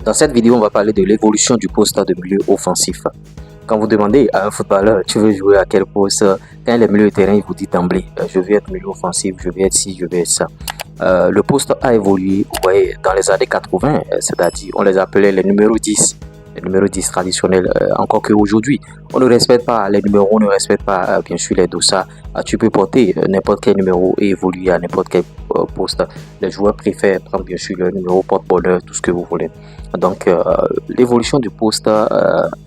Dans cette vidéo, on va parler de l'évolution du poste de milieu offensif. Quand vous demandez à un footballeur, tu veux jouer à quel poste, quand il est milieu de terrain, il vous dit d'emblée, je vais être milieu offensif, je vais être ci, je vais être ça. Le poste a évolué, vous voyez, dans les années 80, c'est-à-dire on les appelait les numéros 10. Les numéros 10 traditionnels, encore qu'aujourd'hui, on ne respecte pas les numéros, on ne respecte pas bien sûr les dossards. Tu peux porter n'importe quel numéro et évoluer à n'importe quel poste. Les joueurs préfèrent prendre bien sûr le numéro porte-bonheur, tout ce que vous voulez. Donc l'évolution du poste,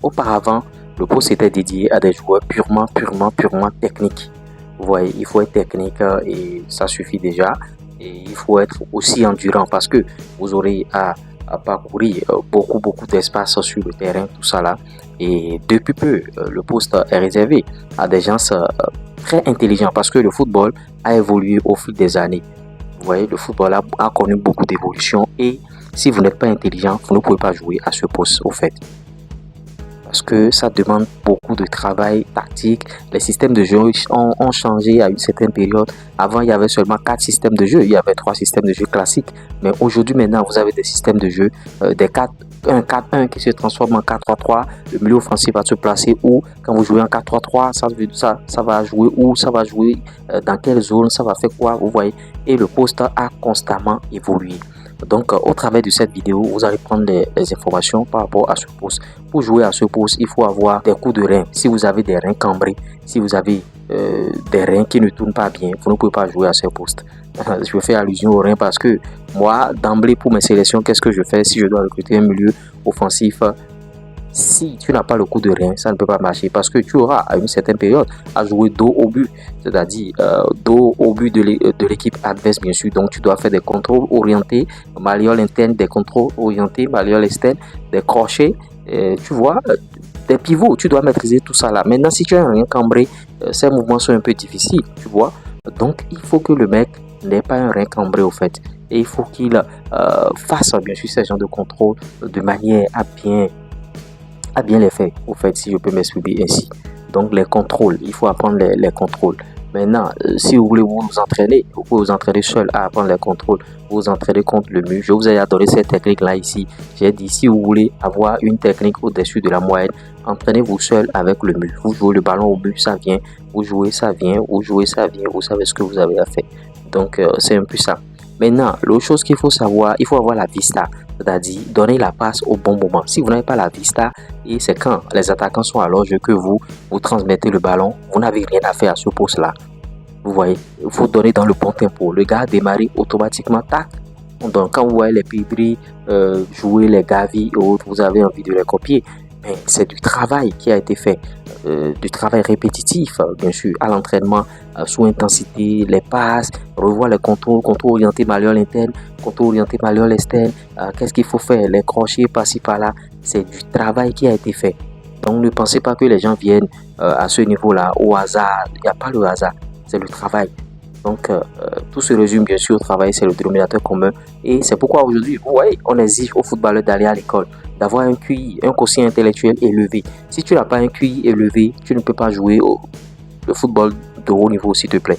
auparavant, le poste était dédié à des joueurs purement techniques. Vous voyez, il faut être technique et ça suffit déjà. Et il faut être aussi endurant parce que vous aurez à parcourir beaucoup d'espace sur le terrain, tout ça là. Et depuis peu, le poste est réservé à des gens très intelligents parce que le football a évolué au fil des années. Vous voyez, le football a connu beaucoup d'évolution et si vous n'êtes pas intelligent, vous ne pouvez pas jouer à ce poste au fait. Parce que ça demande beaucoup de travail tactique. Les systèmes de jeu ont changé à une certaine période. Avant, il y avait seulement 4 systèmes de jeu. Il y avait 3 systèmes de jeu classiques. Mais aujourd'hui, maintenant, vous avez des systèmes de jeu, des 4-1 qui se transforment en 4-3-3. Le milieu offensif va se placer où? Quand vous jouez en 4-3-3, ça va jouer où? Ça va jouer dans quelle zone? Ça va faire quoi? Vous voyez? Et le poste a constamment évolué. Donc, au travers de cette vidéo, vous allez prendre les informations par rapport à ce poste. Pour jouer à ce poste, il faut avoir des coups de rein. Si vous avez des reins cambrés, si vous avez des reins qui ne tournent pas bien, vous ne pouvez pas jouer à ce poste. Je fais allusion aux reins parce que moi, d'emblée, pour mes sélections, qu'est-ce que je fais si je dois recruter un milieu offensif? Si tu n'as pas le coup de rein, ça ne peut pas marcher parce que tu auras à une certaine période à jouer dos au but, c'est-à-dire dos au but de l'équipe adverse bien sûr. Donc tu dois faire des contrôles orientés, malléole interne, des contrôles orientés, malléole externe, des crochets, tu vois, des pivots. Tu dois maîtriser tout ça là. Maintenant si tu as un rein cambré, ces mouvements sont un peu difficiles, tu vois. Donc il faut que le mec n'ait pas un rein cambré au fait. Et il faut qu'il fasse bien sûr ces genres de contrôle de manière à bien les faire, au fait, si je peux m'exprimer ainsi. Donc les contrôles, il faut apprendre les contrôles. Maintenant, si vous voulez vous entraîner, vous pouvez vous entraîner seul à apprendre les contrôles, vous entraîner contre le mur. Je vous ai donné cette technique là ici. J'ai dit, si vous voulez avoir une technique au-dessus de la moyenne, entraînez-vous seul avec le mur. Vous jouez le ballon au mur, ça vient. Vous jouez, ça vient. Vous jouez, ça vient. Vous savez ce que vous avez à faire. Donc, c'est un peu ça. Maintenant, l'autre chose qu'il faut savoir, il faut avoir la vista, c'est-à-dire donner la passe au bon moment. Si vous n'avez pas la vista, et c'est quand les attaquants sont à l'orge que vous transmettez le ballon, vous n'avez rien à faire à ce poste-là. Vous voyez, il faut donner dans le bon tempo. Le gars a démarré automatiquement, tac. Donc, quand vous voyez les Pedri jouer les Gavi et autres, vous avez envie de les copier. Mais c'est du travail qui a été fait, du travail répétitif, bien sûr, à l'entraînement, sous intensité, les passes, revoir les contrôles orientés malléole interne, contrôle orienté malléole externe, qu'est-ce qu'il faut faire, les crochets par-ci par-là, c'est du travail qui a été fait. Donc ne pensez pas que les gens viennent à ce niveau-là au hasard, il n'y a pas le hasard, c'est le travail. Donc tout se résume bien sûr au travail, c'est le dénominateur commun et c'est pourquoi aujourd'hui, vous voyez, on exige aux footballeurs d'aller à l'école, d'avoir un QI, un quotient intellectuel élevé. Si tu n'as pas un QI élevé, tu ne peux pas jouer le football de haut niveau s'il te plaît.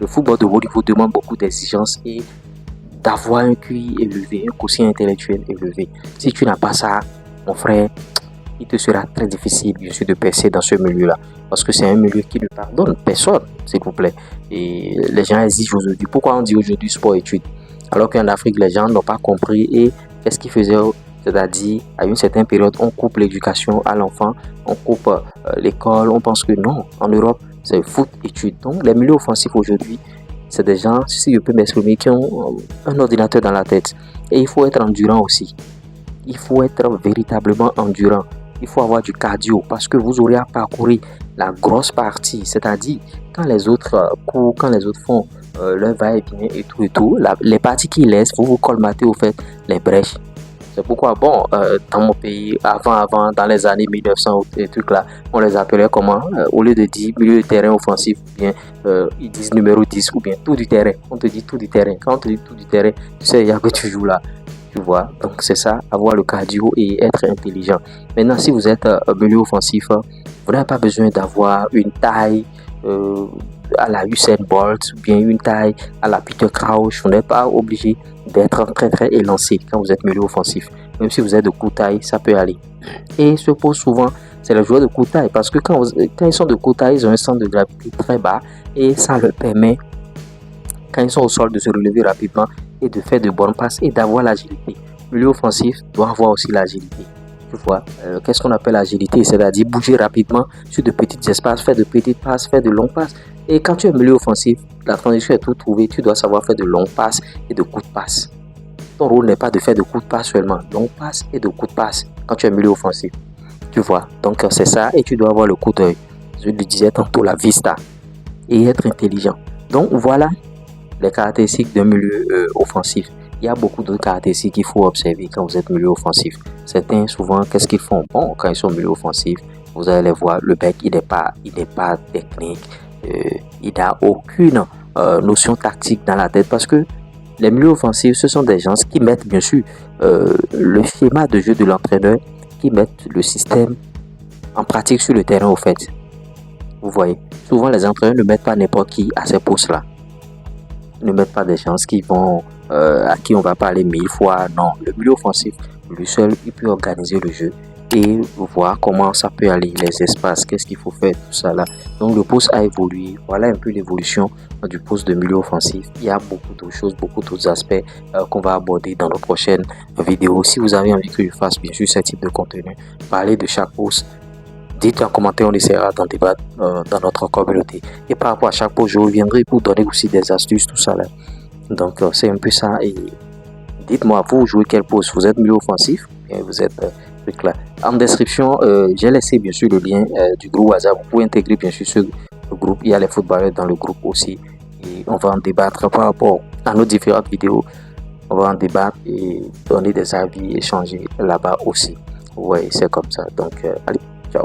Le football de haut niveau demande beaucoup d'exigences et d'avoir un QI élevé, un quotient intellectuel élevé. Si tu n'as pas ça, mon frère, il te sera très difficile bien sûr de percer dans ce milieu-là. Parce que c'est un milieu qui ne pardonne personne, s'il vous plaît. Et les gens exigent aujourd'hui. Pourquoi on dit aujourd'hui sport-études? Alors qu'en Afrique, les gens n'ont pas compris. Et qu'est-ce qu'ils faisaient? C'est-à-dire, à une certaine période, on coupe l'éducation à l'enfant, on coupe l'école. On pense que non, en Europe, c'est foot-études. Donc, les milieux offensifs aujourd'hui, c'est des gens, si je peux m'exprimer, qui ont un ordinateur dans la tête. Et il faut être endurant aussi. Il faut être véritablement endurant. Il faut avoir du cardio parce que vous aurez à parcourir la grosse partie. C'est-à-dire, quand les autres courent, quand les autres font leur va-et-vient et tout, les parties qu'ils laissent, vous colmatez au fait les brèches. C'est pourquoi, bon, dans mon pays, avant, dans les années 1900, et trucs là, on les appelait comment? Au lieu de dire milieu de terrain offensif, bien, ils disent numéro 10 ou bien tout du terrain. On te dit tout du terrain. Quand on te dit tout du terrain, tu sais, il y a que tu joues là. Tu vois, donc c'est ça, avoir le cardio et être intelligent. Maintenant, si vous êtes milieu offensif, vous n'avez pas besoin d'avoir une taille à la Usain Bolt ou bien une taille à la Peter Crouch. Vous n'êtes pas obligé d'être très élancé quand vous êtes milieu offensif. Même si vous êtes de courte taille, ça peut aller. Et ce poste souvent, c'est les joueurs de courte taille parce que quand ils sont de courte taille, ils ont un centre de gravité très bas et ça leur permet, quand ils sont au sol, de se relever rapidement et de faire de bonnes passes et d'avoir l'agilité. Le milieu offensif doit avoir aussi l'agilité. Tu vois, qu'est-ce qu'on appelle l'agilité? C'est-à-dire bouger rapidement sur de petits espaces, faire de petites passes, faire de longues passes. Et quand tu es milieu offensif, la transition est tout trouvée. Tu dois savoir faire de longues passes et de courtes passes. Ton rôle n'est pas de faire de courtes passes seulement, longues passes et de courtes passes quand tu es milieu offensif. Tu vois, donc c'est ça et tu dois avoir le coup d'œil. Je le disais tantôt, la vista et être intelligent. Donc voilà les caractéristiques d'un milieu offensif. Il y a beaucoup d'autres caractéristiques qu'il faut observer quand vous êtes milieu offensif. Certains, souvent, qu'est-ce qu'ils font? Bon, quand ils sont milieu offensif, vous allez les voir, le mec, il n'est pas technique, il n'a aucune notion tactique dans la tête parce que les milieux offensifs, ce sont des gens qui mettent bien sûr le schéma de jeu de l'entraîneur, qui mettent le système en pratique sur le terrain au fait. Vous voyez, souvent les entraîneurs ne mettent pas n'importe qui à ces postes-là. Ne mettent pas des gens qui vont à qui on va parler 1000 fois. Non, le milieu offensif, lui seul, il peut organiser le jeu et voir comment ça peut aller, les espaces, qu'est-ce qu'il faut faire, tout ça là. Donc le poste a évolué. Voilà un peu l'évolution du poste de milieu offensif. Il y a beaucoup d'autres choses, beaucoup d'autres aspects qu'on va aborder dans nos prochaines vidéos. Si vous avez envie que je fasse bien sûr ce type de contenu, parler de chaque poste, dites en commentaire, on essaiera d'en débattre dans notre communauté. Et par rapport à chaque poste, je reviendrai pour donner aussi des astuces, tout ça là. Donc c'est un peu ça. Et dites-moi, vous jouez quel poste? Vous êtes milieu offensif? Et vous êtes là. En description, j'ai laissé bien sûr le lien du groupe WhatsApp. Vous pouvez intégrer bien sûr ce groupe. Il y a les footballeurs dans le groupe aussi. Et on va en débattre par rapport à nos différentes vidéos. On va en débattre et donner des avis, échanger là-bas aussi. Ouais, c'est comme ça. Donc, allez, ciao.